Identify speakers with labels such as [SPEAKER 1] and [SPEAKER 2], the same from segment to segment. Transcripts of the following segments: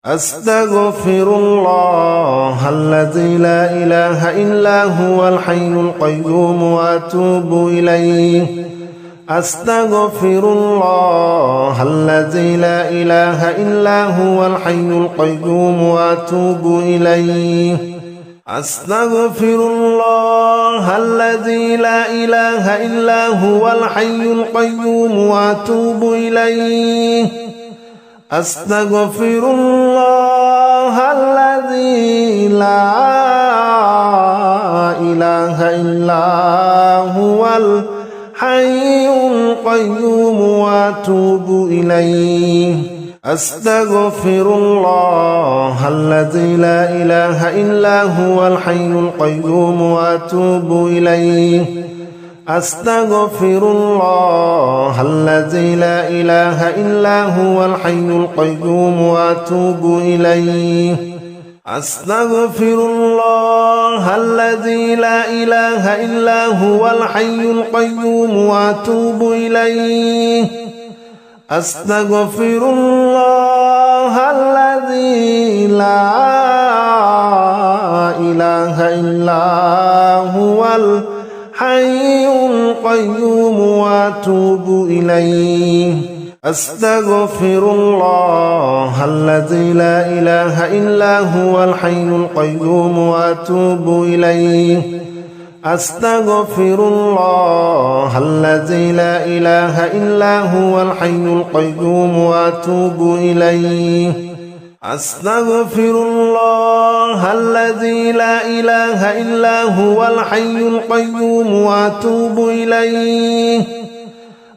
[SPEAKER 1] أستغفر الله الذي لا إله إلا هو الحي القيوم وأتوب إليه أستغفر الله الذي لا إله إلا هو الحي القيوم وأتوب إليه أستغفر الله الذي لا إله إلا هو الحي القيوم وأتوب إليه أستغفر الله الذي لا إله إلا هو الحي القيوم وأتوب إليه أستغفر الله الذي لا إله إلا هو الحي القيوم وأتوب إليه أستغفر الله الذي لا إله إلا هو الحي القيوم وأتوب إليه أستغفر الله الذي لا إله إلا هو الحي القيوم وأتوب إليه أستغفر الله الذي لا إله إلا هو الحي القيوم وأتوب إليه أستغفر الله الذي لا إله إلا هو الحي القيوم وأتوب إليه أستغفر الله الذي لا إله إلا هو الحي القيوم وأتوب إليه أستغفر الله الذي لا إله إلا هو الحي القيوم وأتوب إليه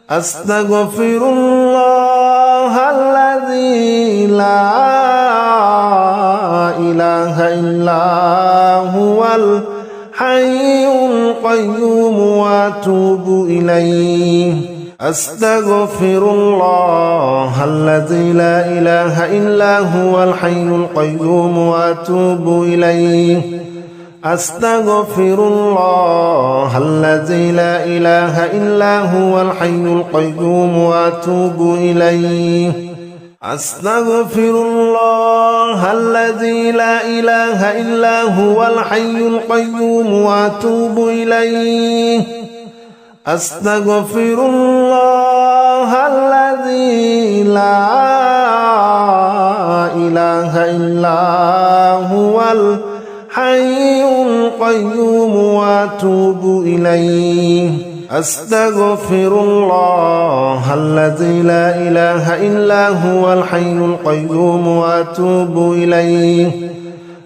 [SPEAKER 1] أستغفر الله الذي لا إله إلا هو الحي القيوم وأتوب إليه أستغفر الله الذي لا إله إلا هو الحي القيوم وأتوب إليه أستغفر الله الذي لا إله إلا هو الحي القيوم وأتوب إليه أستغفر الله الذي لا إله إلا هو الحي القيوم وأتوب إليه أستغفر الله الذي لا إله إلا هو الحي القيوم وأتوب إليه أستغفر الله الذي لا إله إلا هو الحي القيوم وأتوب إليه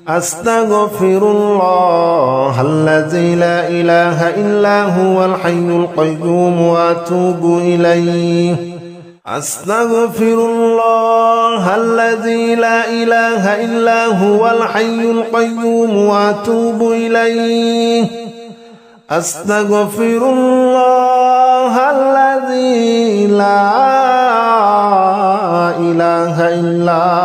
[SPEAKER 1] أستغفر الله الذي لا إله إلا هو الحي القيوم وأتوب إليه أستغفر الله الذي لا إله إلا هو الحي القيوم وأتوب إليه أستغفر الله الذي لا إله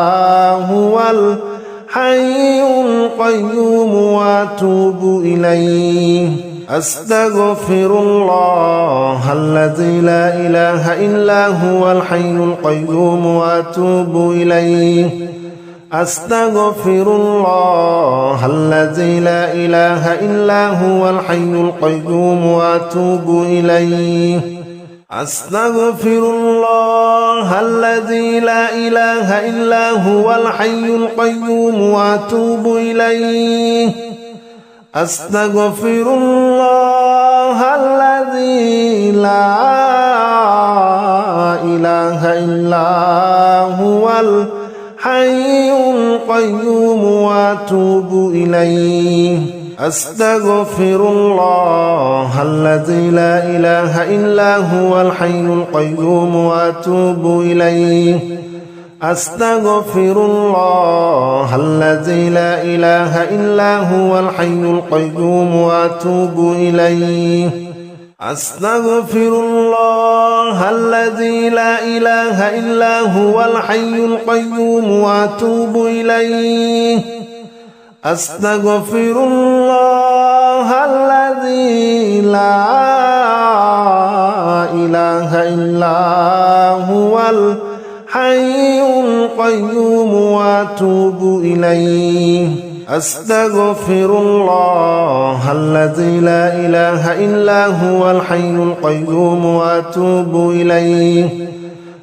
[SPEAKER 1] إلا هو الحي القيوم وأتوب إليه أستغفر الله الذي لا إله إلا هو الحي القيوم وأتوب إليه أستغفر الله الذي لا إله إلا هو الحي القيوم وأتوب إليه أستغفر الله الذي لا إله إلا هو الحي القيوم وأتوب إليه أستغفر الله الذي لا إله إلا هو الحي القيوم وأتوب إليه أستغفر الله الذي لا إله إلا هو الحي القيوم وأتوب إليه أستغفر الله الذي لا إله إلا هو الحي القيوم وأتوب إليه أستغفر الله الذي لا إله إلا هو الحي القيوم وأتوب إليه أستغفر الله الذي لا إله إلا هو الحي القيوم وأتوب إليه أستغفر الله الذي لا إله إلا هو الحي القيوم وأتوب إليه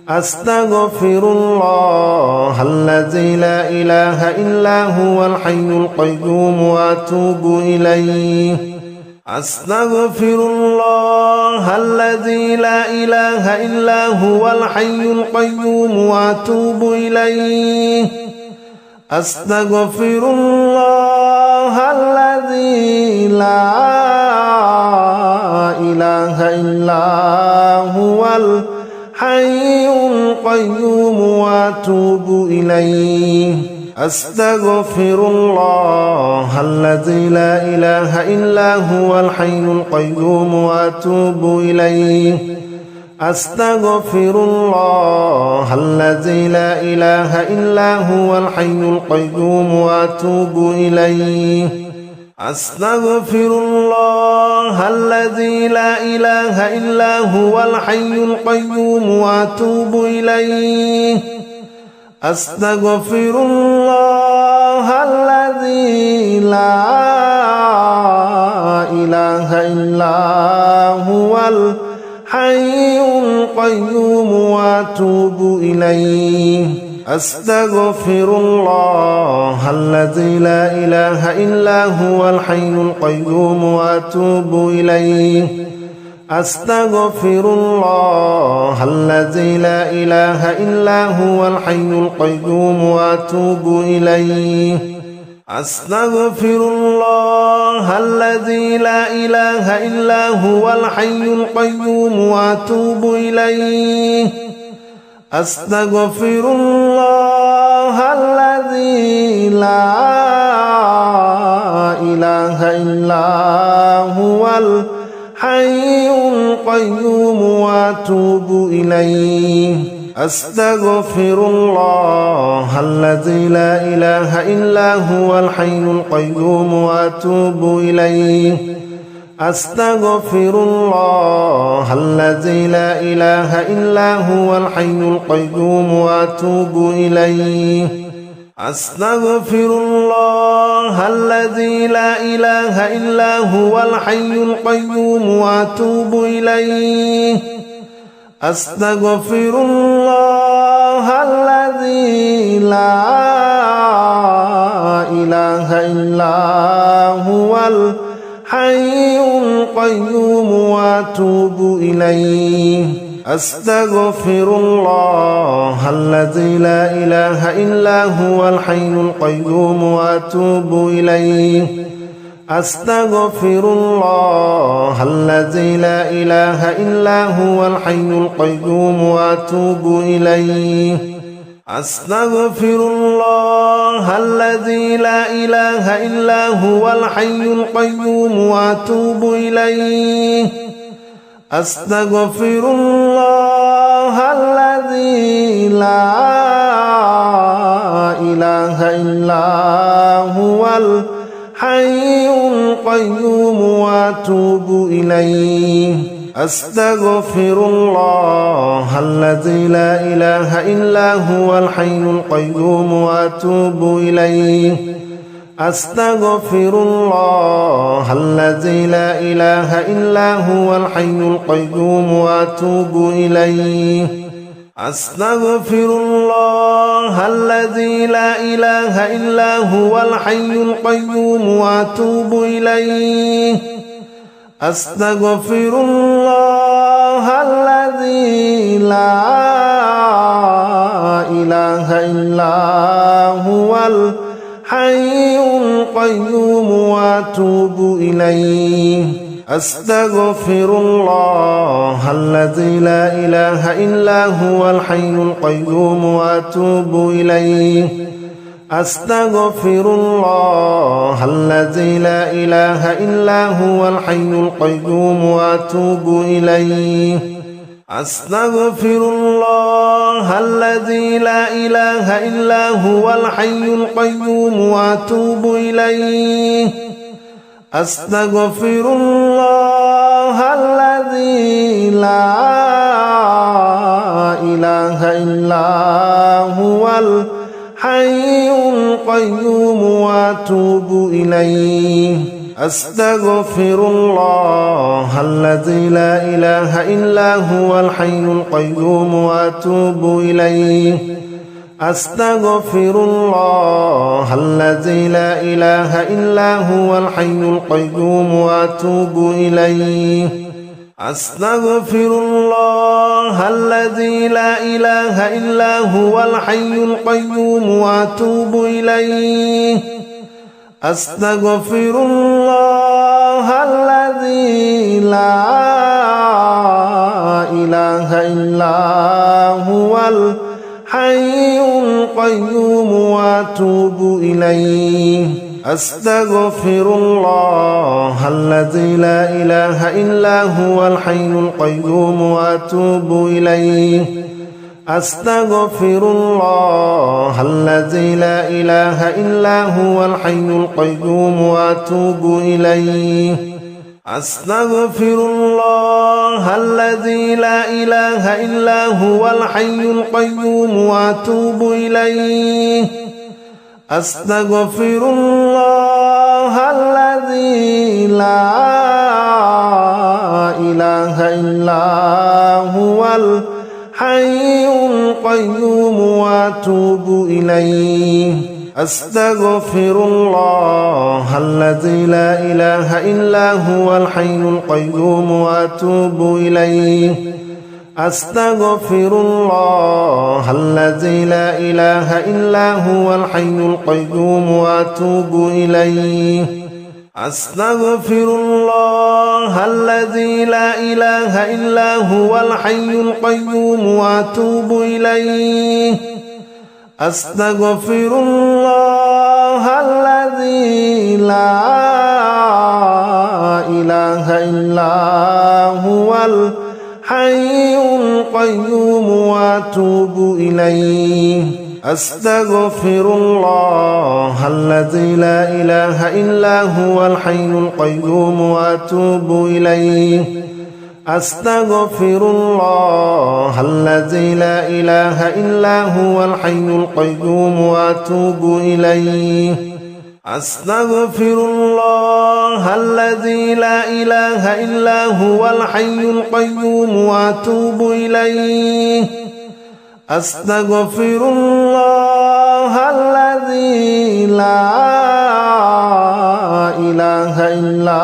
[SPEAKER 1] أستغفر الله الذي لا إله إلا هو الحي القيوم وأتوب إليه أستغفر الله الذي لا إله إلا هو الحي القيوم وأتوب إليه أستغفر الله الذي لا إله إلا هو الحي القيوم وأتوب إليه أستغفر الله الذي لا إله إلا هو الحي القيوم وأتوب إليه أستغفر الله الذي لا إله إلا هو الحي القيوم وأتوب إليه أستغفر الله الذي لا إله إلا هو الحي القيوم وأتوب إليه أستغفر الله الذي لا إله إلا هو الحي القيوم وأتوب إليه أستغفر الله الذي لا إله إلا هو الحي القيوم وأتوب إليه أستغفر الله الذي لا إله إلا هو الحي القيوم وأتوب إليه أستغفر الله الذي لا إله إلا هو الحي القيوم وأتوب إليه أستغفر الله الذي لا إله إلا هو الحي القيوم وأتوب إليه أستغفر الله الذي لا إله إلا هو الحي القيوم وأتوب إليه أستغفر الله الذي لا إله إلا هو الحي القيوم وأتوب إليه أستغفر الله الذي لا إله إلا هو الحي القيوم وأتوب إليه أستغفر الله الذي لا إله إلا هو الحي القيوم وأتوب إليه أستغفر الله الذي لا إله إلا هو الحي القيوم وأتوب إليه أستغفر الله الذي لا إله إلا هو الحي القيوم وأتوب إليه أستغفر الله الذي لا إله إلا هو الحي القيوم وأتوب إليه أستغفر الله الذي لا إله إلا هو الحي القيوم وأتوب إليه أستغفر الله الذي لا إله إلا هو الحي القيوم وأتوب إليه أستغفر الله الذي لا إله إلا هو الحي القيوم وأتوب إليه أستغفر الله الذي لا إله إلا هو الحي القيوم وأتوب إليه أستغفر الله الذي لا إله إلا هو الحي القيوم وأتوب إليه أستغفر الله الذي لا إله إلا هو الحي القيوم وأتوب إليه أستغفر الله الذي لا إله إلا هو الحي القيوم وأتوب إليه أستغفر الله الذي لا إله إلا هو الحي القيوم وأتوب إليه أستغفر الله الذي لا إله إلا هو الحي القيوم وأتوب إليه أستغفر الله الذي لا إله إلا هو الحي القيوم وأتوب إليه أستغفر الله الذي لا إله إلا هو الحي القيوم وأتوب إليه أستغفر الله الذي لا إله إلا هو الحي القيوم وأتوب إليه أستغفر الله الذي لا إله إلا هو الحي القيوم وأتوب إليه أستغفر الله الذي لا إله إلا هو الحي القيوم وأتوب إليه أستغفر الله الذي لا إله إلا هو الحي القيوم وأتوب إليه أستغفر الله الذي لا إله إلا هو الحي القيوم وأتوب إليه أستغفر الله الذي لا إله إلا هو الحي القيوم وأتوب إليه أستغفر الله الذي لا إله إلا هو الحي القيوم وأتوب إليه أستغفر الله الذي لا إله إلا هو الحي القيوم وأتوب إليه أستغفر الله الذي لا إله إلا هو الحي القيوم وأتوب إليه أستغفر الله الذي لا إله إلا هو الحي القيوم وأتوب إليه أستغفر الله الذي لا إله إلا هو الحي القيوم وأتوب إليه أستغفر الله الذي لا إله إلا هو الحي القيوم وأتوب إليه أستغفر الله الذي لا إله إلا هو الحي القيوم وأتوب إليه أستغفر الله الذي لا إله إلا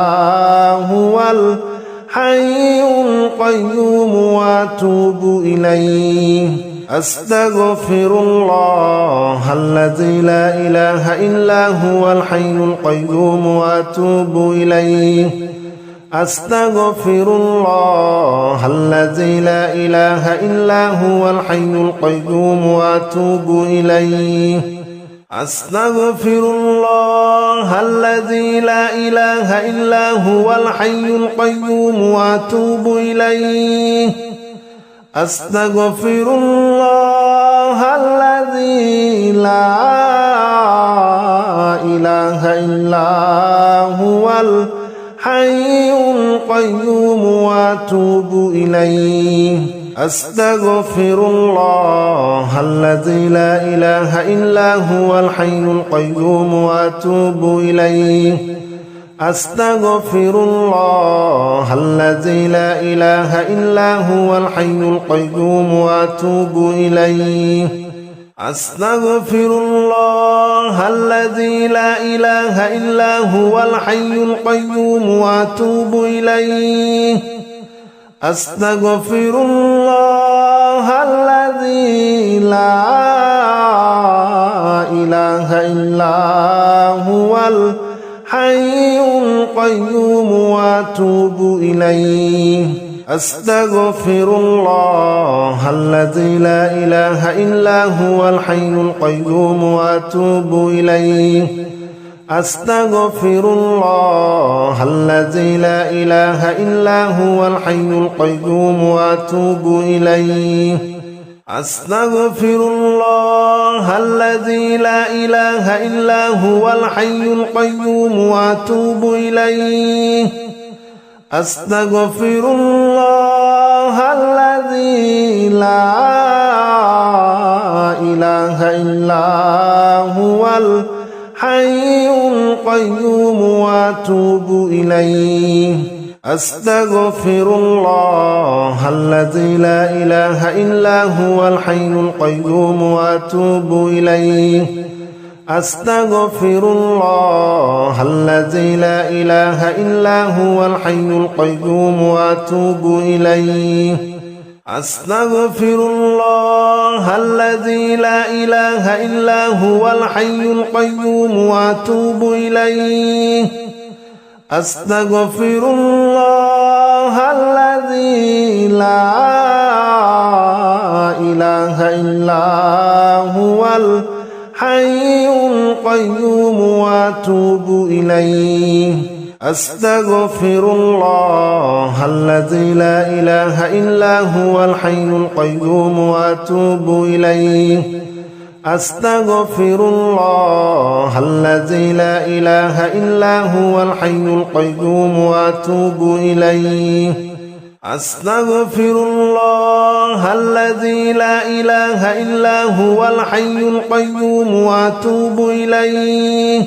[SPEAKER 1] هو الحي القيوم وأتوب إليه أستغفر الله الذي لا إله إلا هو الحي القيوم وأتوب إليه أستغفر الله الذي لا إله إلا هو الحي القيوم وأتوب إليه أستغفر الله الذي لا إله إلا هو الحي القيوم وأتوب إليه أستغفر الله الذي لا إله إلا هو الحي القيوم وأتوب إليه أستغفر الله الذي لا إله إلا هو الحي القيوم وأتوب إليه أستغفر الله الذي لا إله إلا هو الحي القيوم وأتوب إليه أستغفر الله الذي لا إله إلا هو الحي القيوم وأتوب إليه أستغفر الله الذي لا إله إلا هو الحي القيوم وأتوب إليه أستغفر الله الذي لا إله إلا هو الحي القيوم وأتوب إليه أستغفر الله الذي لا إله إلا هو الحي القيوم وأتوب إليه أستغفر الله الذي لا إله إلا هو الحي القيوم وأتوب إليه أستغفر الله الذي لا إله إلا هو الحي القيوم وأتوب إليه أستغفر الله الذي لا إله إلا هو الحي القيوم وأتوب إليه أستغفر الله الذي لا إله إلا هو الحي القيوم وأتوب إليه أستغفر الله الذي لا إله إلا هو الحي القيوم وأتوب إليه أستغفر الله الذي لا إله إلا هو الحي القيوم وأتوب إليه أستغفر الله الذي لا إله إلا هو الحي القيوم وأتوب إليه أستغفر الله الذي لا إله إلا هو الحي القيوم وأتوب إليه أستغفر الله الذي لا إله إلا هو الحي القيوم وأتوب إليه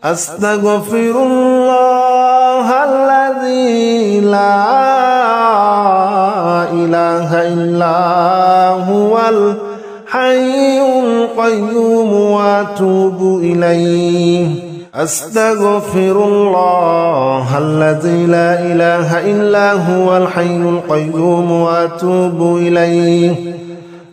[SPEAKER 1] أستغفر الله الذي لا إله إلا هو الحي القيوم وأتوب إليه أستغفر الله الذي لا إله إلا هو الحي القيوم وأتوب إليه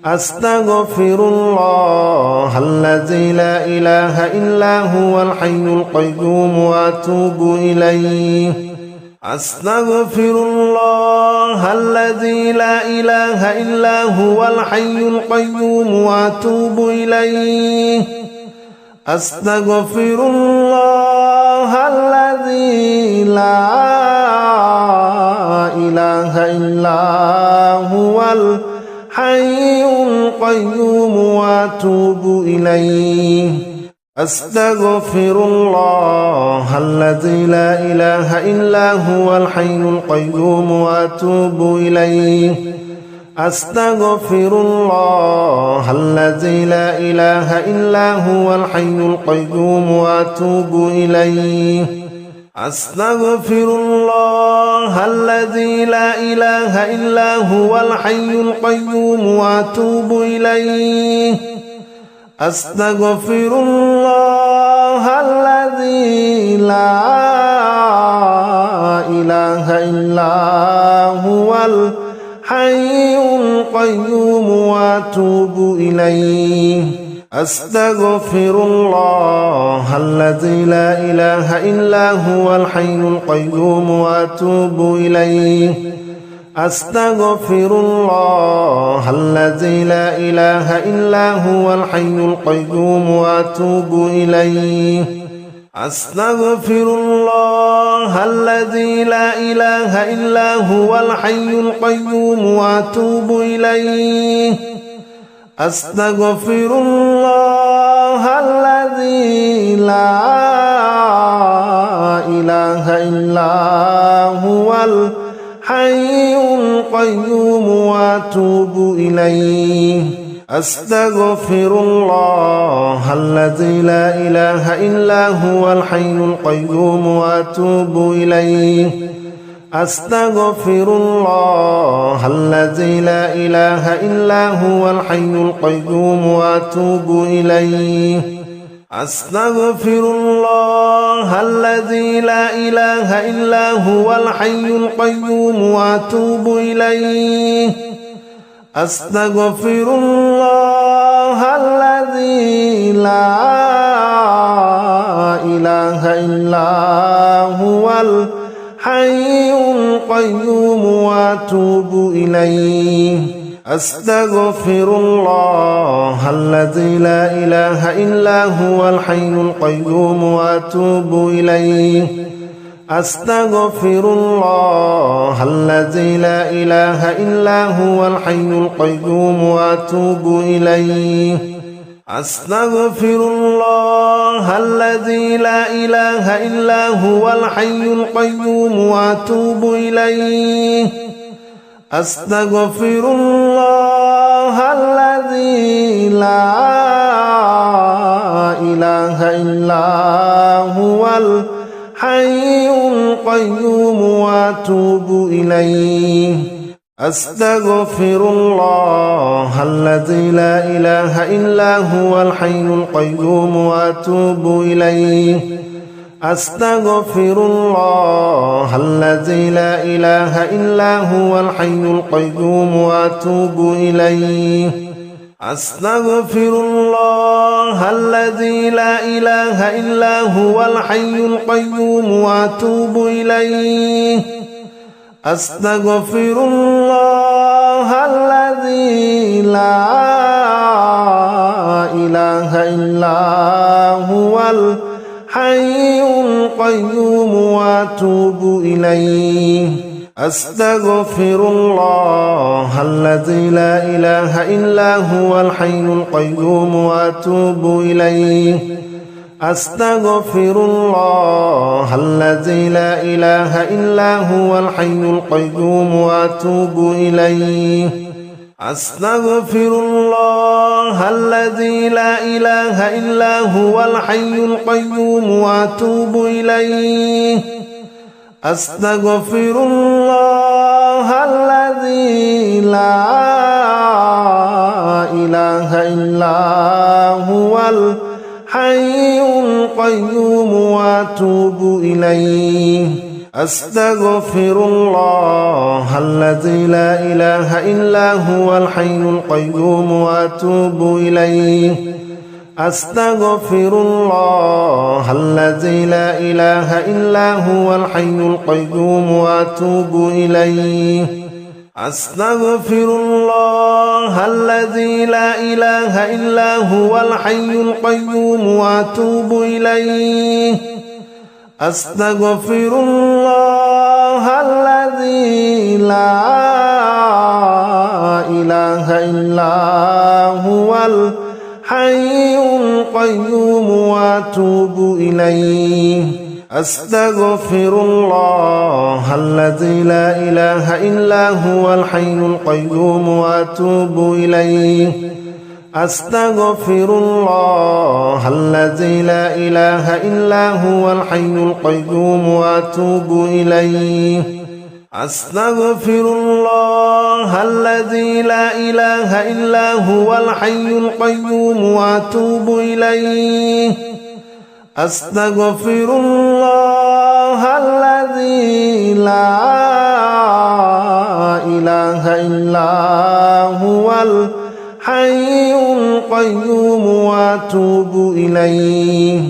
[SPEAKER 1] أستغفر الله الذي لا إله إلا هو الحي القيوم وأتوب إليه أستغفر الله الذي لا إله إلا هو الحي القيوم وأتوب إليه أستغفر الله الذي لا إله إلا هو الحي القيوم وأتوب إليه أستغفر الله الذي لا إله إلا هو الحي القيوم وأتوب إليه أستغفر الله الذي لا إله إلا هو الحي القيوم وأتوب إليه أستغفر الله الذي لا إله إلا هو الحي القيوم وأتوب إليه أستغفر الله الذي لا إله إلا هو الحي القيوم وأتوب إليه أستغفر الله الذي لا إله إلا هو الحي القيوم وأتوب إليه أستغفر الله الذي لا إله إلا هو الحي القيوم وأتوب إليه أستغفر الله الذي لا إله إلا هو الحي القيوم وأتوب إليه أستغفر الله الذي لا إله إلا هو الحي القيوم وأتوب إليه أستغفر الله الذي لا إله إلا هو الحي القيوم وأتوب إليه أستغفر الله الذي لا إله إلا هو الحي القيوم وأتوب إليه أستغفر الله الذي لا إله إلا هو الحي القيوم وأتوب إليه أستغفر الله الذي لا إله إلا هو الحي القيوم وأتوب إليه أستغفر الله الذي لا إله إلا هو الحي القيوم وأتوب إليه أستغفر الله الذي لا إله إلا هو الحي القيوم وأتوب إليه أستغفر الله الذي لا إله إلا هو الحي القيوم وأتوب إليه أستغفر الله الذي لا إله إلا هو الحي القيوم وأتوب إليه أستغفر الله الذي لا إله إلا هو الحي القيوم وأتوب إليه أستغفر الله الذي لا إله إلا هو الحي القيوم وأتوب إليه أستغفر الله الذي لا إله إلا هو الحي القيوم وأتوب إليه أستغفر الله الذي لا إله إلا هو الحي القيوم وأتوب إليه أستغفر الله الذي لا إله إلا هو الحي القيوم وأتوب إليه أستغفر الله الذي لا إله إلا هو الحي القيوم وأتوب إليه أستغفر الله الذي لا إله إلا هو الحي القيوم وأتوب إليه أستغفر الله الذي لا إله إلا هو الحي القيوم وأتوب إليه أستغفر الله الذي لا إله إلا هو الحي القيوم وأتوب إليه أستغفر الله الذي لا إله إلا هو الحي القيوم وأتوب إليه أستغفر الله الذي لا إله إلا هو الحي القيوم وأتوب إليه أستغفر الله الذي لا إله إلا هو الحي القيوم وأتوب إليه أستغفر الله الذي لا إله إلا هو الحي القيوم وأتوب إليه أستغفر الله الذي لا إله إلا هو الحي القيوم وأتوب إليه أستغفر الله الذي لا إله إلا هو الحي القيوم وأتوب إليه أستغفر الله الذي لا إله إلا هو الحي القيوم وأتوب إليه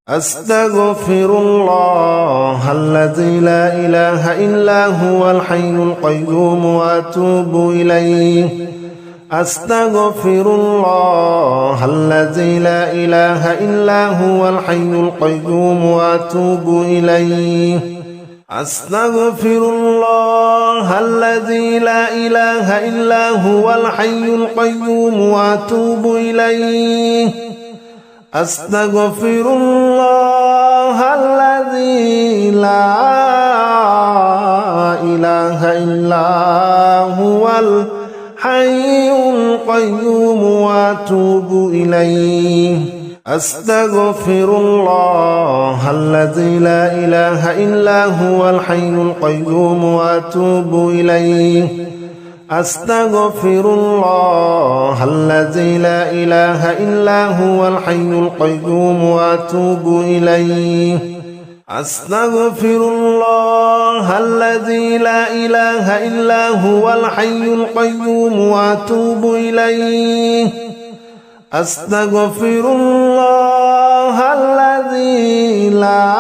[SPEAKER 1] أستغفر الله الذي لا إله إلا هو الحي القيوم وأتوب إليه أستغفر الله الذي لا إله إلا هو الحي القيوم وأتوب إليه أستغفر الله الذي لا إله إلا هو الحي القيوم وأتوب إليه أستغفر الله الذي لا إله إلا هو الحي القيوم وأتوب إليه أستغفر الله الذي لا إله إلا هو الحي القيوم وأتوب إليه أستغفر الله الذي لا إله إلا هو الحي القيوم وأتوب إليه أستغفر الله الذي لا إله إلا هو الحي القيوم وأتوب إليه أستغفر الله الذي لا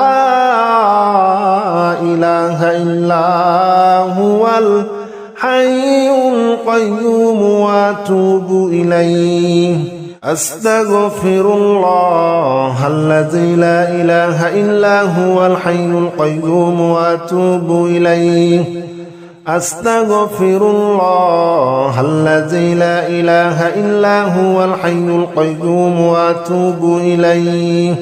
[SPEAKER 1] إله إلا هو الحي القيوم وأتوب إليه أستغفر الله الذي لا إله إلا هو الحي القيوم وأتوب إليه أستغفر الله الذي لا إله إلا هو الحي القيوم وأتوب إليه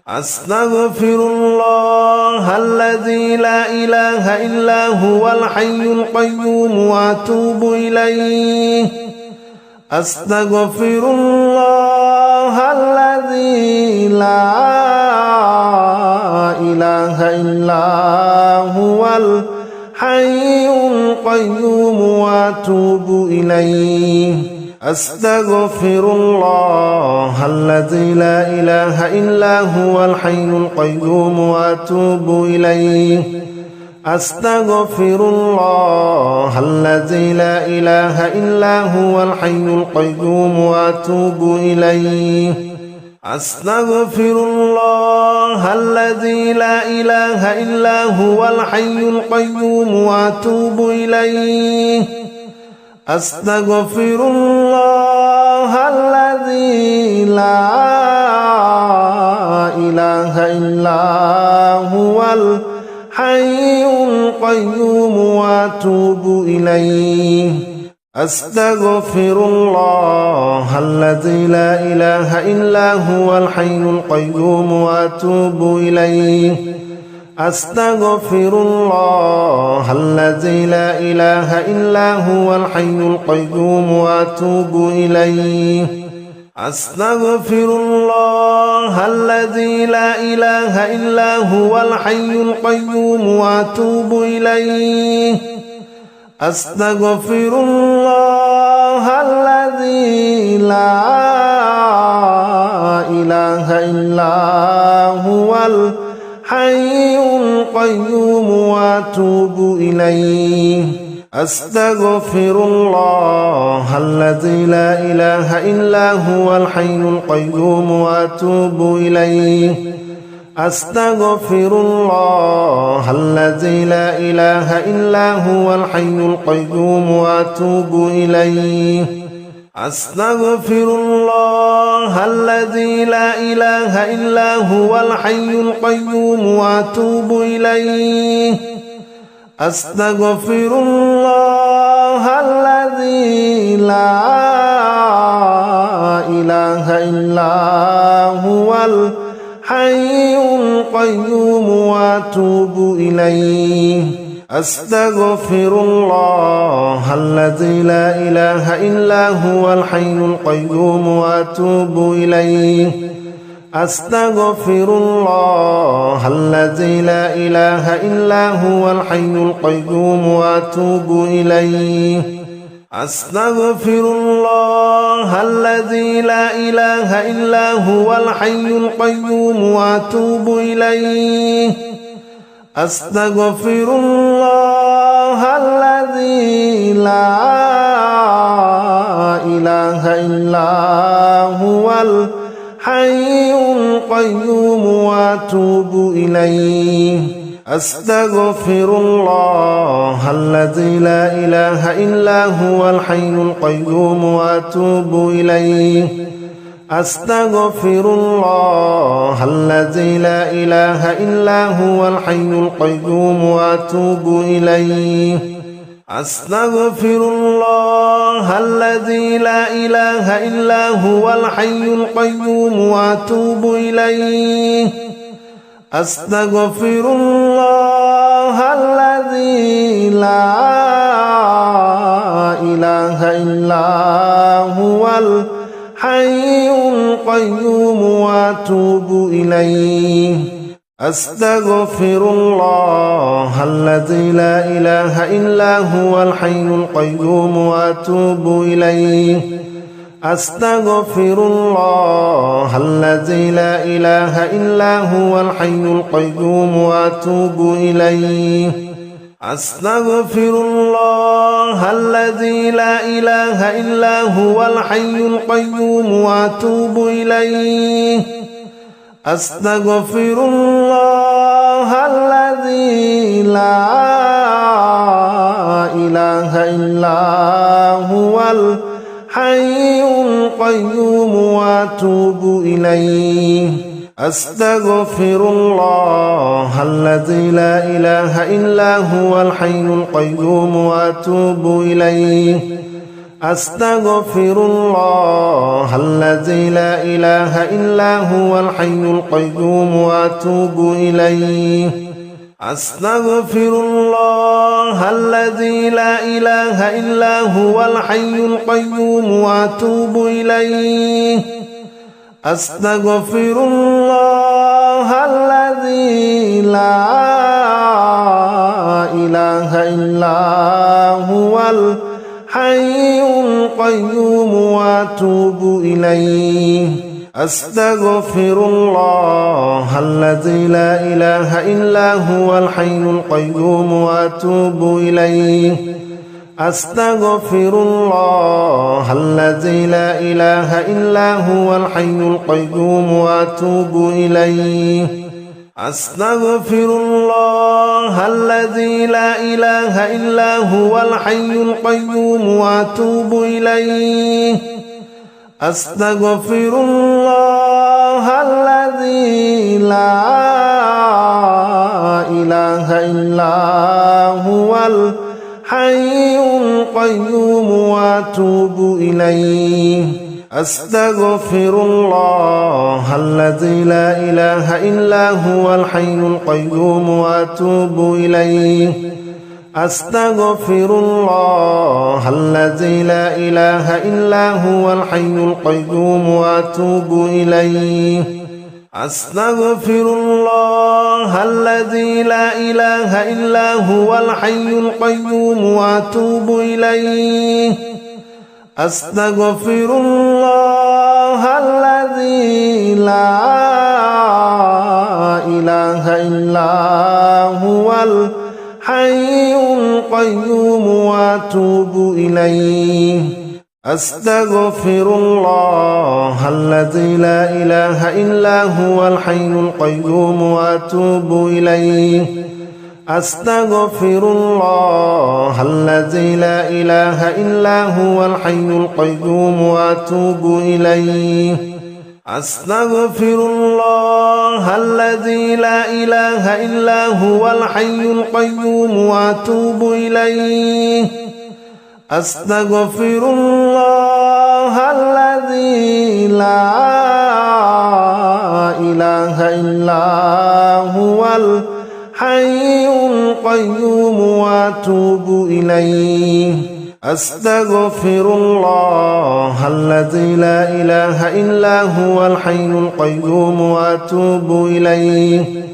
[SPEAKER 1] أستغفر الله الذي لا إله إلا هو الحي القيوم وأتوب إليه أستغفر الله الذي لا إله إلا هو الحي القيوم وأتوب إليه أستغفر الله الذي لا إله إلا هو الحي القيوم وأتوب إليه أستغفر الله الذي لا إله إلا هو الحي القيوم وأتوب إليه أستغفر الله الذي لا إله إلا هو الحي القيوم وأتوب إليه أستغفر الله الذي لا إله إلا هو الحي القيوم وأتوب إليه أستغفر الله الذي لا إله إلا هو الحي القيوم وأتوب إليه أستغفر الله الذي لا إله إلا هو الحي القيوم وأتوب إليه أستغفر الله الذي لا إله إلا هو الحي القيوم وأتوب إليه أستغفر الله الذي لا إله إلا هو الحي القيوم وأتوب إليه أستغفر الله الذي لا إله إلا هو الحي القيوم وأتوب إليه أستغفر الله الذي لا إله إلا هو الحي القيوم وأتوب إليه أستغفر الله الذي لا إله إلا هو الحي القيوم وأتوب إليه أستغفر الله الذي لا إله إلا هو الحي القيوم وأتوب إليه أستغفر الله الذي لا إله إلا هو الحي القيوم وأتوب إليه أستغفر الله الذي لا إله إلا هو الحي القيوم وأتوب إليه أستغفر الله الذي لا إله إلا هو الحي القيوم وأتوب إليه أستغفر الله الذي لا إله إلا هو الحي القيوم وأتوب إليه أستغفر الله الذي لا إله إلا هو الحي القيوم وأتوب إليه أستغفر الله الذي لا إله إلا هو الحي القيوم وأتوب إليه أستغفر الله الذي لا إله إلا هو الحي القيوم وأتوب إليه أستغفر الله الذي لا إله إلا هو الحي القيوم وأتوب إليه أستغفر الله الذي لا إله إلا هو الحي القيوم وأتوب إليه أستغفر الله الذي لا إله إلا هو الحي القيوم وأتوب إليه أستغفر الله الذي لا إله إلا هو الحي القيوم وأتوب إليه أستغفر الله الذي لا إله إلا هو الحي القيوم وأتوب إليه أستغفر الله الذي لا إله إلا هو الحي القيوم وأتوب إليه أستغفر الله الذي لا إله إلا هو الحي القيوم وأتوب إليه أستغفر الله الذي لا إله إلا هو الحي القيوم وأتوب إليه أستغفر الله الذي لا إله إلا هو الحي القيوم وأتوب إليه أستغفر الله الذي لا إله إلا هو الحي القيوم وأتوب إليه أستغفر الله الذي لا إله إلا هو الحي القيوم وأتوب إليه أستغفر الله الذي لا إله إلا هو الحي القيوم وأتوب إليه أستغفر الله الذي لا إله إلا هو الحي القيوم وأتوب إليه أستغفر الله الذي لا إله إلا هو الحي القيوم وأتوب إليه أستغفر الله الذي لا إله إلا هو الحي القيوم وأتوب إليه أستغفر الله الذي لا إله إلا هو الحي القيوم وأتوب إليه أستغفر الله الذي لا إله إلا هو الحي القيوم وأتوب إليه أستغفر الله الذي لا إله إلا هو الحي القيوم وأتوب إليه أستغفر الله الذي لا إله إلا هو الحي القيوم وأتوب إليه أستغفر الله الذي لا إله إلا هو الحي القيوم وأتوب إليه أستغفر الله الذي لا إله إلا هو الحي القيوم وأتوب إليه أستغفر الله الذي لا إله إلا هو الحي القيوم وأتوب إليه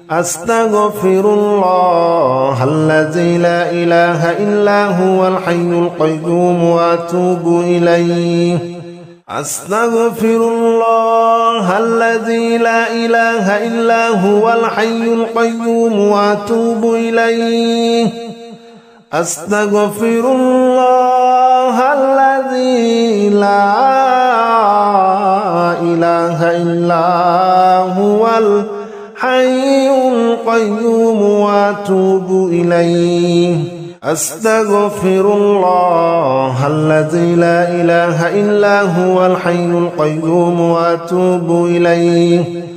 [SPEAKER 1] أستغفر الله الذي لا إله إلا هو الحي القيوم وأتوب إليه أستغفر الله الذي لا إله إلا هو الحي القيوم وأتوب إليه أستغفر الله الذي لا إله إلا هو الحي القيوم وأتوب إليه أستغفر الله الذي لا إله إلا هو الحي القيوم وأتوب إليه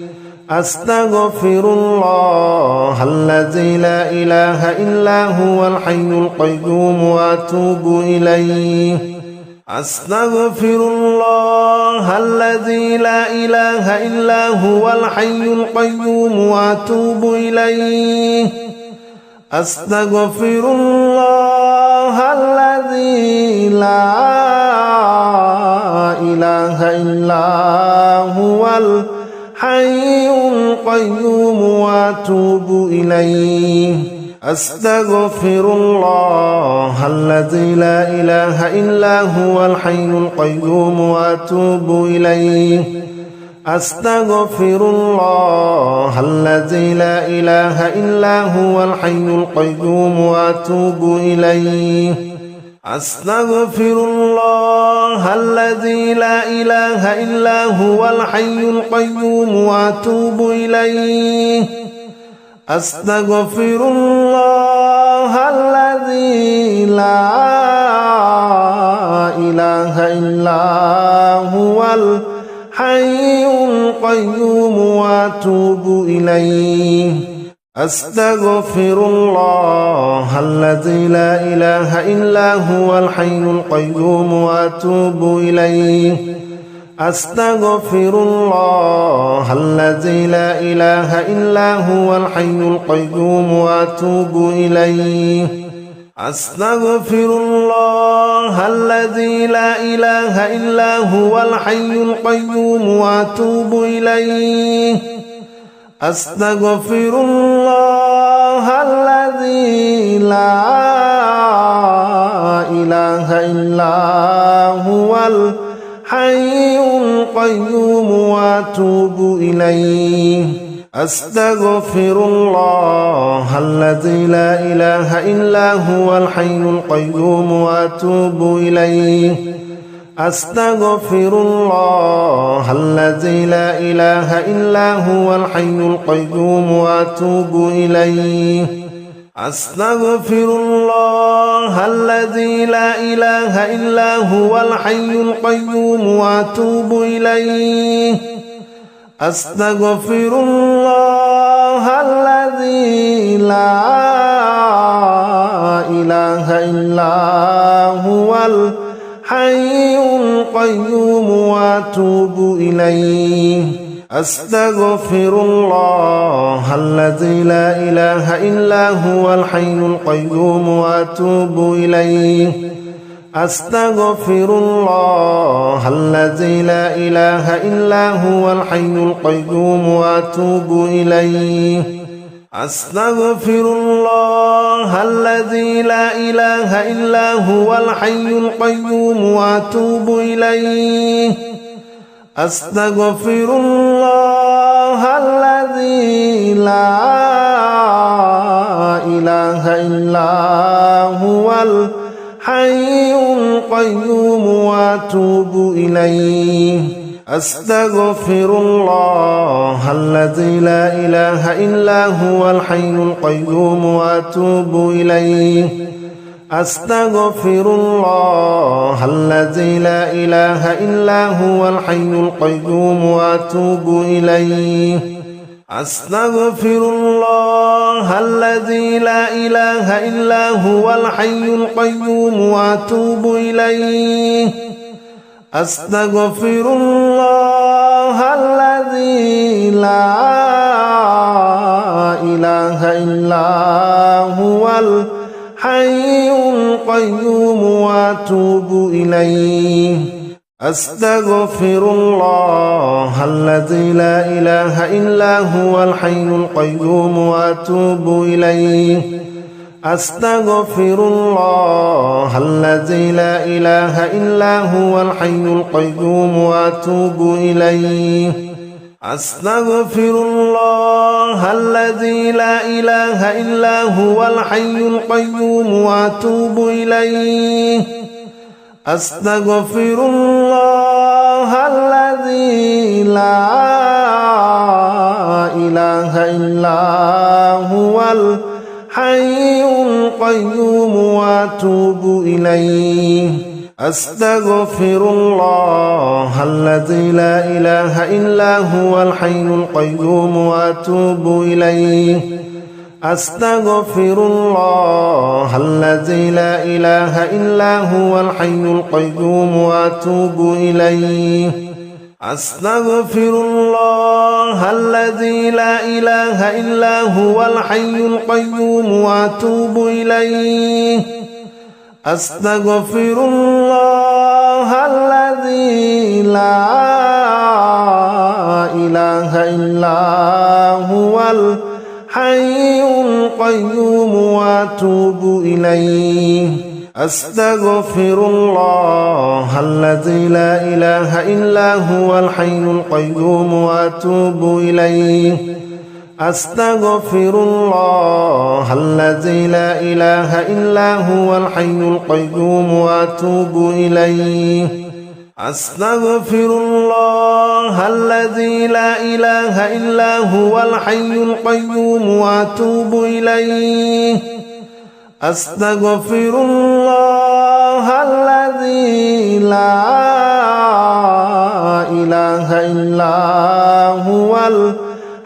[SPEAKER 1] أستغفر الله الذي لا إله إلا هو الحي القيوم وأتوب إليه أستغفر الله الذي لا إله إلا هو الحي القيوم وأتوب إليه أستغفر الله الذي لا إله إلا هو الحي القيوم وأتوب إليه أستغفر الله الذي لا إله إلا هو الحي القيوم وأتوب إليه أستغفر الله الذي لا إله إلا هو الحي القيوم وأتوب إليه أستغفر الله الذي لا إله إلا هو الحي القيوم وأتوب إليه أستغفر الله الذي لا إله إلا هو الحي القيوم وأتوب إليه أستغفر الله الذي لا إله إلا هو الحي القيوم وأتوب إليه أستغفر الله الذي لا إله إلا هو الحي القيوم وأتوب إليه أستغفر الله الذي لا إله إلا هو الحي القيوم وأتوب إليه أستغفر الله الذي لا إله إلا هو الحي القيوم وأتوب إليه أستغفر الله الذي لا إله إلا هو الحي القيوم وأتوب إليه أستغفر الله الذي لا إله إلا هو الحي القيوم وأتوب إليه أستغفر الله الذي لا إله إلا هو الحي القيوم وأتوب إليه أستغفر الله الذي لا إله إلا هو الحي القيوم وأتوب إليه أستغفر الله الذي لا إله إلا هو الحي القيوم وأتوب إليه أستغفر الله الذي لا إله إلا هو الحي القيوم وأتوب إليه أستغفر الله الذي لا إله إلا هو الحي القيوم وأتوب إليه أستغفر الله الذي لا إله إلا هو الحي القيوم وأتوب إليه أستغفر الله الذي لا إله إلا هو الحي القيوم وأتوب إليه أستغفر الله الذي لا إله إلا هو الحي القيوم وأتوب إليه أستغفر الله الذي لا إله إلا هو الحي القيوم وأتوب إليه أستغفر الله الذي لا إله إلا هو الحي القيوم وأتوب إليه أستغفر الله الذي لا إله إلا هو الحي القيوم وأتوب إليه أستغفر الله الذي لا إله إلا هو الحي القيوم وأتوب إليه أستغفر الله الذي لا إله إلا هو الحي القيوم وأتوب إليه أستغفر الله الذي لا إله إلا هو الحي القيوم وأتوب إليه أستغفر الله الذي لا إله إلا هو الحي القيوم وأتوب إليه أستغفر الله الذي لا إله إلا هو الحي القيوم وأتوب إليه أستغفر الله الذي لا إله إلا هو الحي القيوم وأتوب إليه أستغفر الله الذي لا إله إلا هو الحي القيوم وأتوب إليه أستغفر الله الذي لا إله إلا هو الحي القيوم وأتوب إليه أستغفر الله الذي لا إله إلا هو الحي القيوم وأتوب إليه أستغفر الله الذي لا إله إلا هو الحي القيوم وأتوب إليه أستغفر الله الذي لا إله إلا هو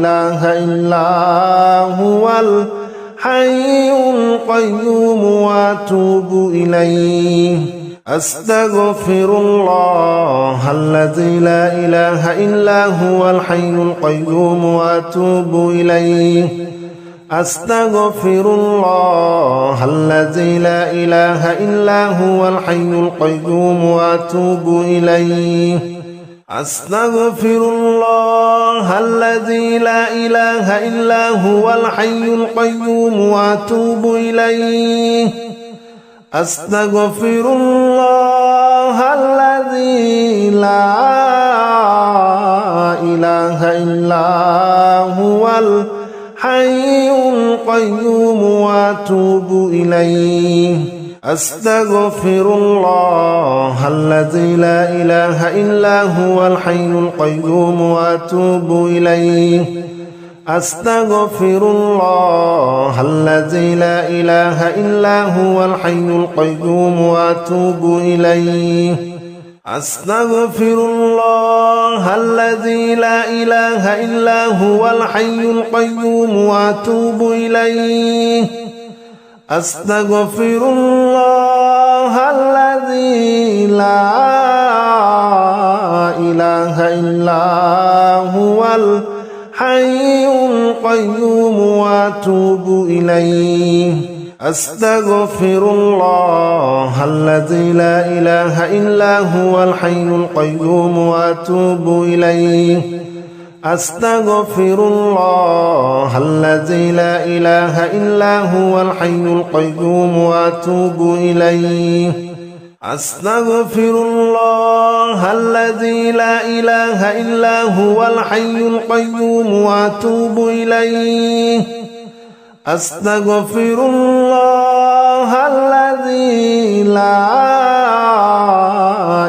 [SPEAKER 1] إله إلا هو الحي القيوم وأتوب إليه أستغفر الله الذي لا إله إلا هو الحي القيوم وأتوب إليه أستغفر الله الذي لا إله إلا هو الحي القيوم وأتوب إليه أستغفر الله الذي لا إله إلا هو الحي القيوم وأتوب إليه أستغفر الله الذي لا إله إله إلا هو الحي القيوم وأتوب إليه أستغفر الله الذي لا إله إلا هو الحي القيوم وأتوب إليه أستغفر الله الذي لا إله إلا هو الحي القيوم وأتوب إليه أستغفر الله الذي لا إله إلا هو الحي القيوم وأتوب إليه أستغفر الله الذي لا إله إلا هو الحي القيوم وأتوب إليه أستغفر الله الذي لا إله إلا هو الحي القيوم وأتوب إليه أستغفر الله الذي لا إله إلا هو الحي القيوم وأتوب إليه أستغفر الله الذي لا إله إلا هو الحي القيوم وأتوب إليه أستغفر الله الذي لا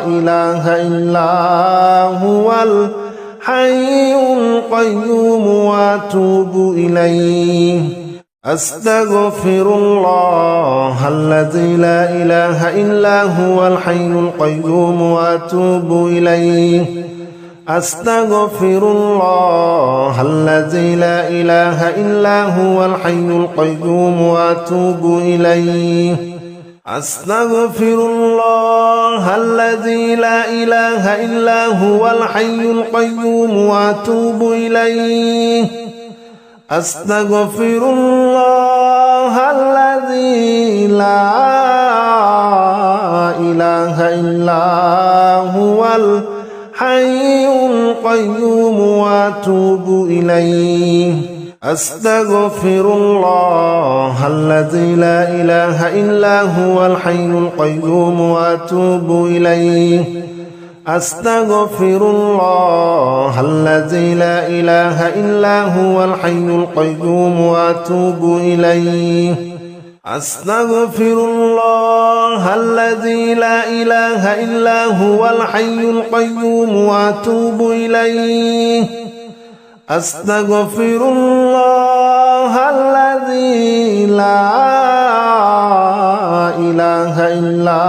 [SPEAKER 1] إله إلا هو الحي القيوم وأتوب إليه أستغفر الله الذي لا إله إلا هو الحي القيوم وأتوب إليه أستغفر الله الذي لا إله إلا هو الحي القيوم وأتوب إليه أستغفر الله الذي لا إله إلا هو الحي القيوم وأتوب إليه أستغفر الله الذي لا إله إلا هو الحي القيوم وأتوب إليه أستغفر الله الذي لا إله إلا هو الحي القيوم وأتوب إليه أستغفر الله الذي لا إله إلا هو الحي القيوم وأتوب إليه أستغفر الله الذي لا إله إلا هو الحي القيوم وأتوب إليه أستغفر الله الذي لا إله إلا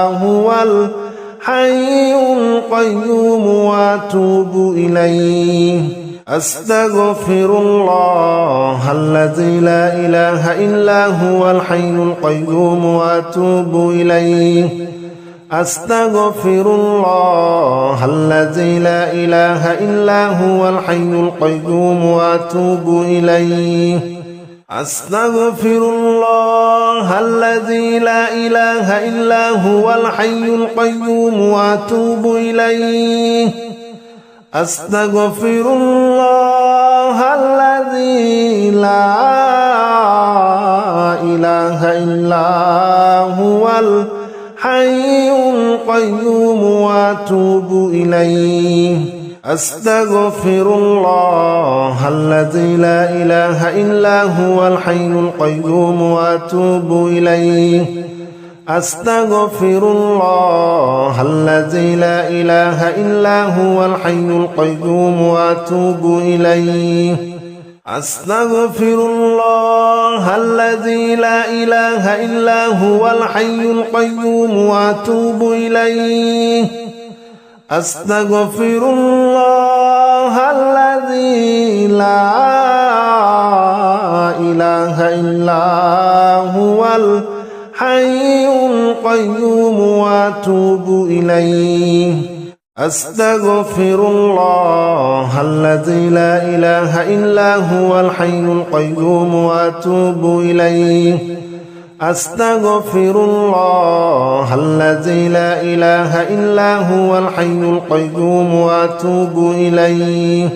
[SPEAKER 1] هو الحي القيوم وأتوب إليه أستغفر الله الذي لا إله إلا هو الحي القيوم وأتوب إليه أستغفر الله الذي لا إله إلا هو الحي القيوم وأتوب إليه أستغفر الله الذي لا إله إلا هو الحي القيوم وأتوب إليه أستغفر الله الذي لا إله إلا هو الحي القيوم وأتوب إليه أستغفر الله الذي لا إله إلا هو الحي القيوم وأتوب إليه أستغفر الله الذي لا إله إلا هو الحي القيوم وأتوب إليه أستغفر الله الذي لا إله إلا هو الحي القيوم وأتوب إليه أستغفر الله الذي لا إله إلا هو الحي القيوم وأتوب إليه أستغفر الله الذي لا إله إلا هو الحي القيوم وأتوب إليه أستغفر الله الذي لا إله إلا هو الحي القيوم وأتوب إليه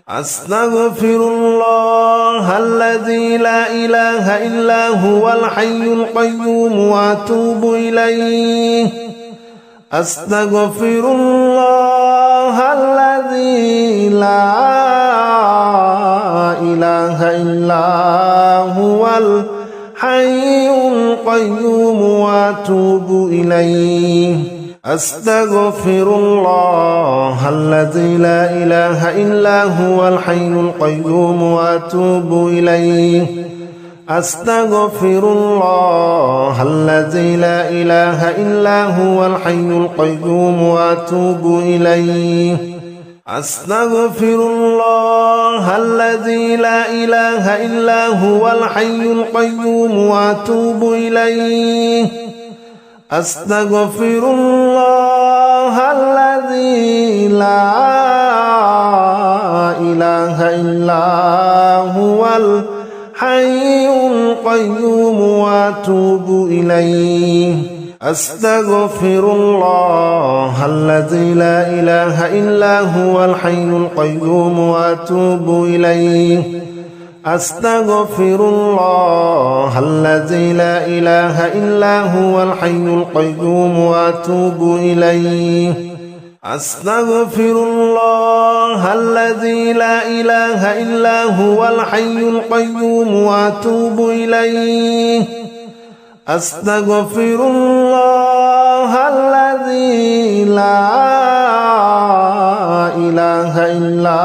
[SPEAKER 1] أستغفر الله الذي لا إله إلا هو الحي القيوم وأتوب إليه أستغفر الله الذي الذي لا إله إلا هو الحي القيوم وأتوب إليه أستغفر الله الذي لا إله إلا هو الحي القيوم وأتوب إليه أستغفر الله الذي لا إله إلا هو الحي القيوم وأتوب إليه أستغفر الله الذي لا إله إلا هو الحي القيوم وأتوب إليه أستغفر الله الذي لا إله إلا هو الحي القيوم وأتوب إليه أستغفر الله الذي لا إله إلا هو الحي القيوم وأتوب إليه أستغفر الله الذي لا إله إلا هو الحي القيوم وأتوب إليه أستغفر الله الذي لا إله إلا هو الحي القيوم وأتوب إليه أستغفر الله الذي لا إله إلا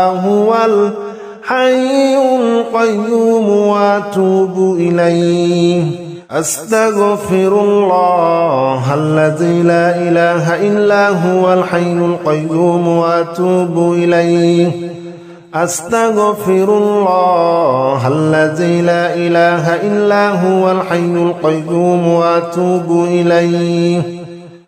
[SPEAKER 1] هو الحي القيوم وأتوب إليه أستغفر الله الذي لا إله إلا هو الحي القيوم وأتوب إليه أستغفر الله الذي لا إله إلا هو الحي القيوم وأتوب إليه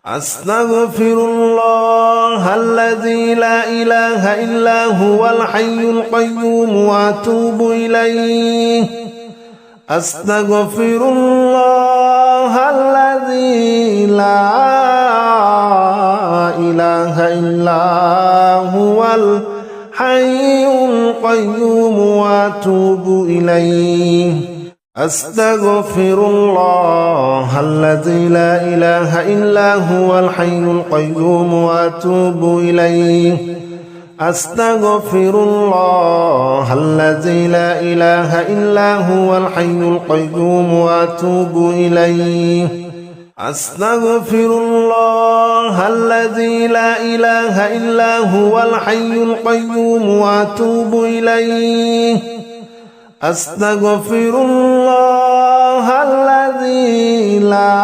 [SPEAKER 1] أستغفر الله الذي لا إله إلا هو الحي القيوم وأتوب إليه أستغفر الله الذي لا إله إلا هو الحي القيوم وأتوب إليه أستغفر الله الذي لا إله إلا هو الحي القيوم وأتوب إليه أستغفر الله الذي لا إله إلا هو الحي القيوم وأتوب إليه أستغفر الله الذي لا إله إلا هو الحي القيوم وأتوب إليه أستغفر الله الذي لا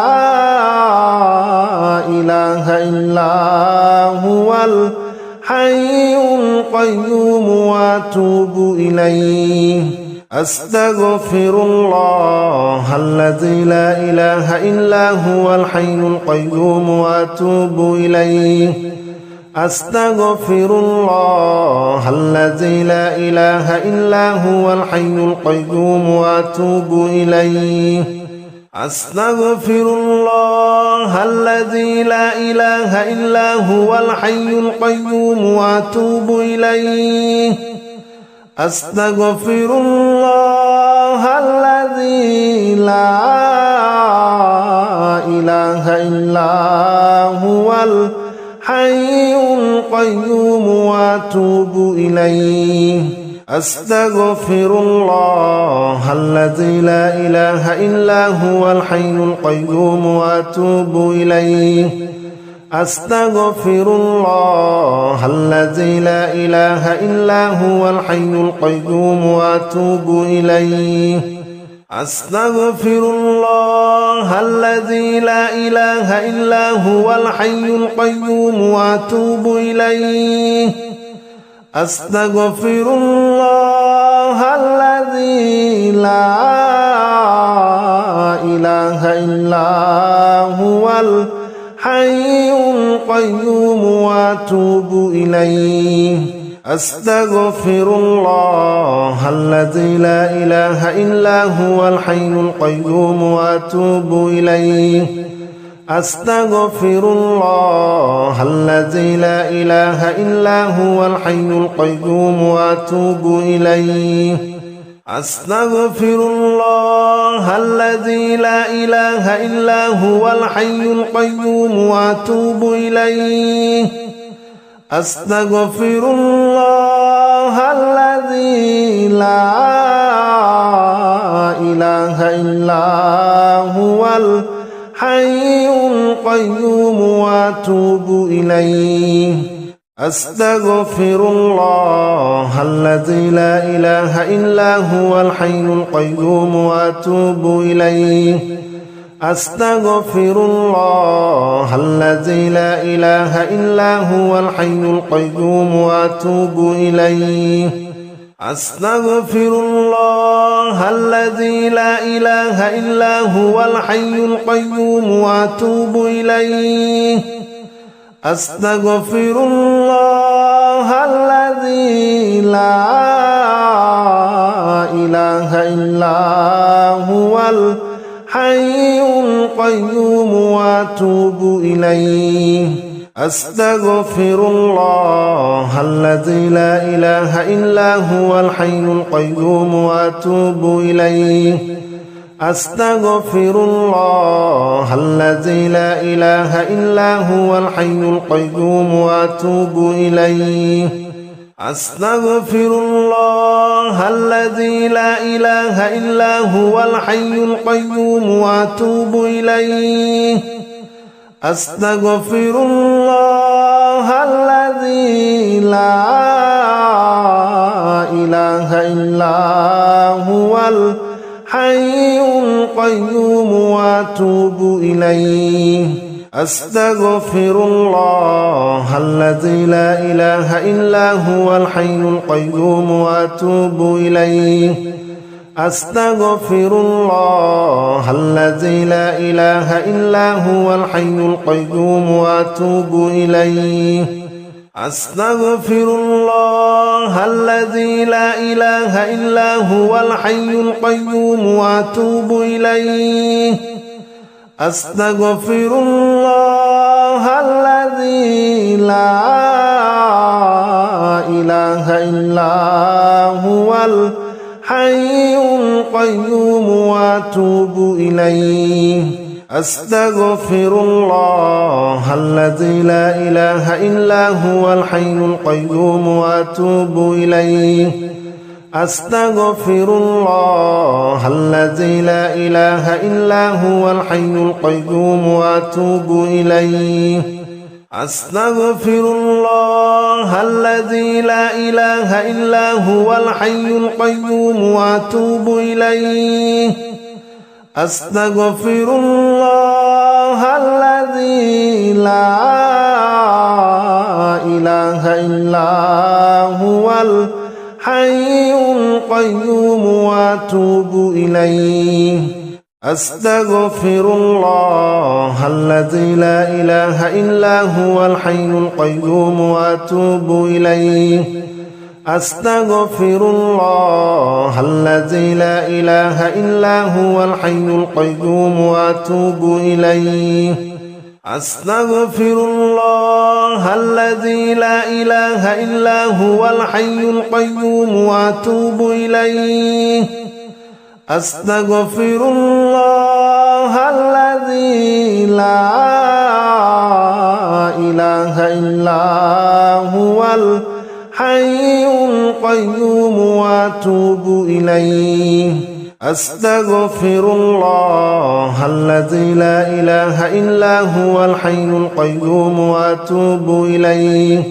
[SPEAKER 1] إله إلا هو الحي القيوم وأتوب إليه أستغفر الله الذي لا إله إلا هو الحي القيوم وأتوب إليه أستغفر الله الذي لا إله إلا هو الحي القيوم وأتوب إليه أستغفر الله الذي لا إله إلا هو الحي القيوم وأتوب إليه أستغفر الله الذي لا إله إلا هو الحي القيوم وأتوب إليه أستغفر الله الذي لا إله إلا هو الحي القيوم وأتوب إليه أستغفر الله الذي لا إله إلا هو الحي القيوم وأتوب إليه أستغفر الله الذي لا إله إلا هو الحي القيوم وأتوب إليه أستغفر الله الذي لا إله إلا هو الحي القيوم وأتوب إليه أستغفر الله الذي لا إله إلا هو الحي القيوم وأتوب إليه أستغفر الله الذي لا إله إلا هو الحي القيوم وأتوب إليه أستغفر الله الذي لا إله إلا هو الحي القيوم وأتوب إليه أستغفر الله الذي لا إله إلا هو الحي القيوم وأتوب إليه أستغفر الله الذي لا إله إلا هو الحي القيوم وأتوب إليه أستغفر الله الذي لا إله إلا هو الحي القيوم وأتوب إليه أستغفر الله الذي لا إله إلا هو الحي القيوم وأتوب إليه أستغفر الله الذي لا إله إلا هو الحي القيوم وأتوب إليه أستغفر الله الذي لا إله إلا هو الحي القيوم وأتوب إليه أستغفر الله الذي لا إله إلا هو الحي القيوم وأتوب إليه أستغفر الله الذي لا إله إلا هو الحي القيوم وأتوب إليه أستغفر الله الذي لا إله إلا هو الحي القيوم وأتوب إليه أستغفر الله الذي لا إله إلا هو الحي القيوم وأتوب إليه أستغفر الله الذي لا إله إلا هو الحي القيوم وأتوب إليه أستغفر الله الذي لا إله إلا هو الحي القيوم وأتوب إليه أستغفر الله الذي لا إله إلا هو الحي القيوم وأتوب إليه أستغفر الله الذي لا إله إلا هو الحي القيوم وأتوب إليه أستغفر الله الذي لا إله إلا هو الحي القيوم وأتوب إليه أستغفر الله الذي لا إله إلا هو الحي القيوم وأتوب إليه أستغفر الله الذي لا إله إلا هو الحي القيوم وأتوب إليه أستغفر الله الذي لا إله إلا هو الحي القيوم وأتوب إليه أستغفر الله الذي لا إله إلا هو الحي القيوم وأتوب إليه أستغفر الله الذي لا إله إلا هو الحي القيوم وأتوب إليه أستغفر الله الذي لا إله إلا هو الحي القيوم وأتوب إليه أستغفر الله الذي لا إله إلا هو الحي القيوم وأتوب إليه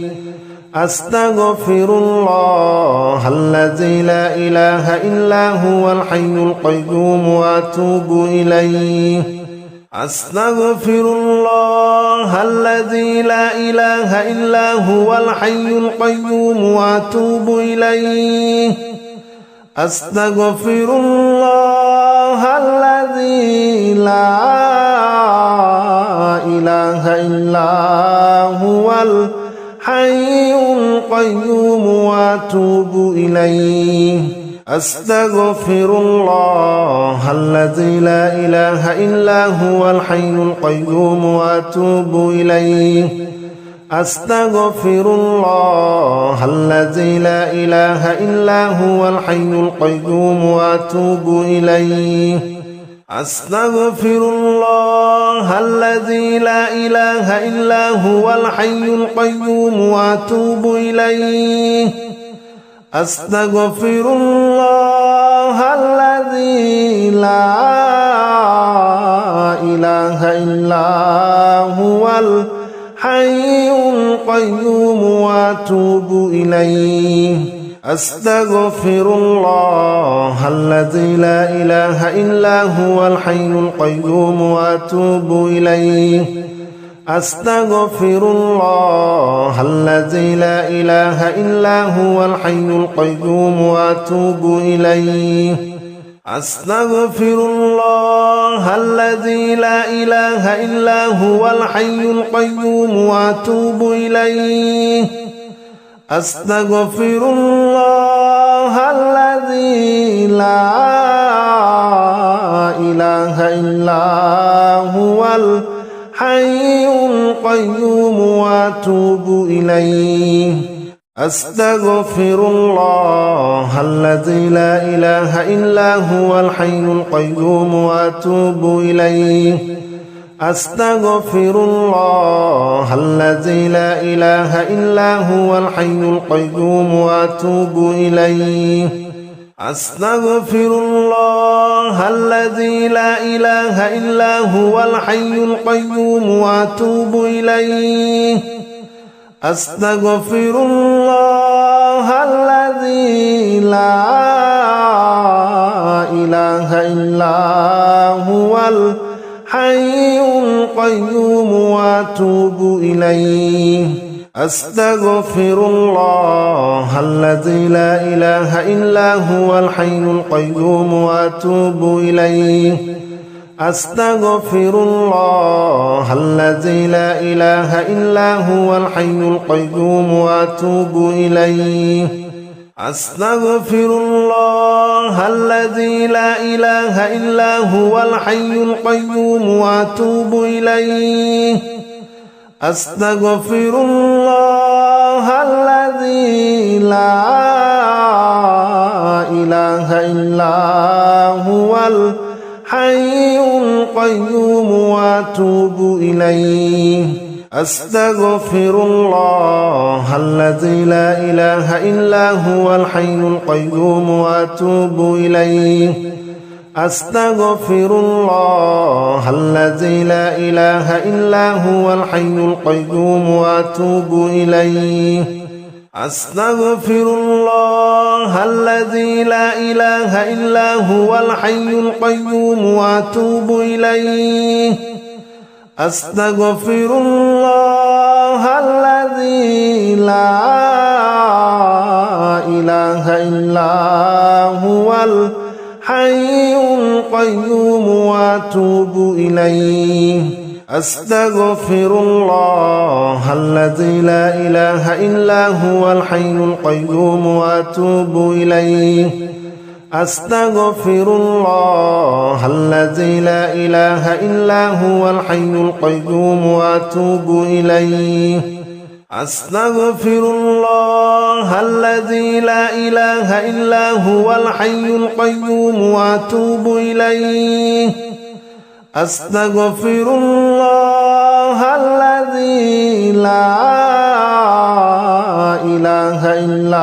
[SPEAKER 1] أستغفر الله الذي لا إله إلا هو الحي القيوم وأتوب إليه أستغفر الله الذي لا إله إلا هو الحي القيوم وأتوب إليه أستغفر الله الذي لا إله إلا هو الحي القيوم وأتوب إليه أستغفر الله الذي لا إله إلا هو الحي القيوم وأتوب إليه أستغفر الله الذي لا إله إلا هو الحي القيوم وأتوب إليه أستغفر الله الذي لا إله إلا هو الحي القيوم وأتوب إليه أستغفر الله الذي لا إله إلا هو الحي القيوم وأتوب إليه أستغفر الله الذي لا إله إلا هو الحي القيوم وأتوب إليه أستغفر الله الذي لا إله إلا هو الحي القيوم وأتوب إليه أستغفر الله الذي لا إله إلا هو الحي القيوم وأتوب إليه أستغفر الله الذي لا إله إلا هو الحي القيوم وأتوب إليه أستغفر الله الذي لا إله إلا هو الحي القيوم وأتوب إليه أستغفر الله الذي لا إله إلا هو الحي القيوم وأتوب إليه أستغفر الله الذي لا إله إلا هو الحي القيوم وأتوب إليه أستغفر الله الذي لا إله إلا هو الحي القيوم وأتوب إليه أستغفر الله الذي لا إله إلا هو الحي القيوم وأتوب إليه أستغفر الله الذي لا إله إلا هو الحي القيوم وأتوب إليه أستغفر الله الذي لا إله إلا هو الحي القيوم وأتوب إليه أستغفر الله الذي لا إله إلا هو الحي القيوم وأتوب إليه أستغفر الله الذي لا إله إلا هو الحي القيوم وأتوب إليه أستغفر الله الذي لا إله إلا هو الحي القيوم وأتوب إليه أستغفر الله الذي لا إله إلا هو الحي القيوم وأتوب إليه أستغفر الله الذي لا إله إلا هو الحي القيوم وأتوب إليه أستغفر الله الذي لا إله إلا هو الحي القيوم وأتوب إليه أستغفر الله الذي لا إله إلا هو الحي القيوم وأتوب إليه أستغفر الله الذي لا إله إلا هو الحي القيوم وأتوب إليه أستغفر الله الذي لا إله إلا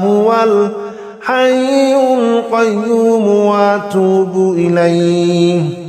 [SPEAKER 1] هو الحي القيوم وأتوب إليه